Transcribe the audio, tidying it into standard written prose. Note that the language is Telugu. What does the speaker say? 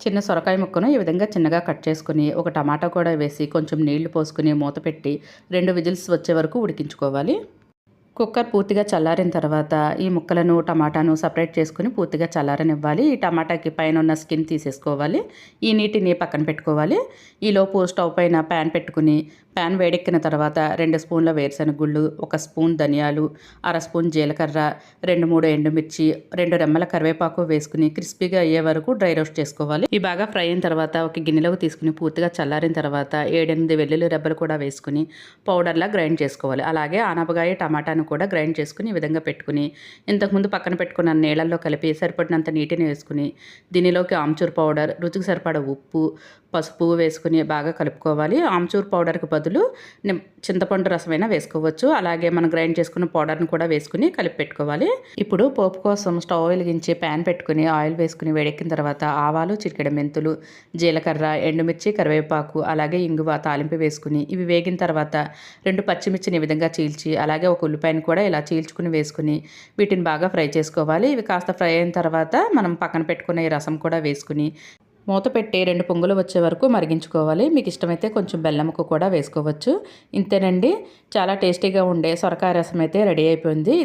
చిన్న సొరకాయ ముక్కను ఈ విధంగా చిన్నగా కట్ చేసుకుని ఒక టమాటా కూడా వేసి కొంచెం నీళ్లు పోసుకుని మూత పెట్టి 2 విజిల్స్ వచ్చే వరకు ఉడికించుకోవాలి. కుక్కర్ పూర్తిగా చల్లారిన తర్వాత ఈ ముక్కలను టమాటాను సపరేట్ చేసుకుని పూర్తిగా చల్లారనివ్వాలి. ఈ టమాటాకి పైన ఉన్న స్కిన్ తీసేసుకోవాలి. ఈ నీటిని పక్కన పెట్టుకోవాలి. ఈలోపు స్టవ్ పైన ప్యాన్ పెట్టుకుని ప్యాన్ వేడెక్కిన తర్వాత 2 స్పూన్ల వేరుశనగ గుళ్ళు, 1 స్పూన్ ధనియాలు, అర స్పూన్ జీలకర్ర, 2-3 ఎండుమిర్చి, 2 రెమ్మల కరివేపాకు వేసుకుని క్రిస్పీగా అయ్యే వరకు డ్రై రోస్ట్ చేసుకోవాలి. ఇవి బాగా ఫ్రై అయిన తర్వాత ఒక గిన్నెలోకి తీసుకుని పూర్తిగా చల్లారిన తర్వాత 7-8 వెల్లుల్లి రెబ్బలు కూడా వేసుకుని పౌడర్లా గ్రైండ్ చేసుకోవాలి. అలాగే ఆనపకాయ టమాటాను కూడా గ్రైండ్ చేసుకుని ఈ విధంగా పెట్టుకుని ఇంతకుముందు పక్కన పెట్టుకున్న నీళ్ళల్లో కలిపి సరిపడినంత నీటిని వేసుకుని దీనిలోకి ఆమ్చూర్ పౌడర్, రుచికి సరిపడ ఉప్పు, పసుపు వేసుకుని బాగా కలుపుకోవాలి. ఆమ్చూర్ పౌడర్కి బదులు చింతపండు రసమైనా వేసుకోవచ్చు. అలాగే మనం గ్రైండ్ చేసుకున్న పౌడర్ని కూడా వేసుకుని కలిపి పెట్టుకోవాలి. ఇప్పుడు పోపు కోసం స్టవ్ వెలిగించి ప్యాన్ పెట్టుకుని ఆయిల్ వేసుకుని వేడెక్కిన తర్వాత ఆవాలు, చిటికెడ మెంతులు, జీలకర్ర, ఎండుమిర్చి, కరివేపాకు అలాగే ఇంగువ తాలింపు వేసుకుని ఇవి వేగిన తర్వాత 2 పచ్చిమిర్చిని ఈ విధంగా చీల్చి అలాగే ఒక ఉల్లిపాయను కూడా ఇలా చీల్చుకుని వేసుకుని వీటిని బాగా ఫ్రై చేసుకోవాలి. ఇవి కాస్త ఫ్రై అయిన తర్వాత మనం పక్కన పెట్టుకున్న ఈ రసం కూడా వేసుకుని మూత పెట్టి 2 పొంగులు వచ్చే వరకు మరిగించుకోవాలి. మీకు ఇష్టమైతే కొంచెం బెల్లం ముక్క కూడా వేసుకోవచ్చు. ఇంతేనండి, చాలా టేస్టీగా ఉండే సొరకాయ రసం అయితే రెడీ అయిపోయింది.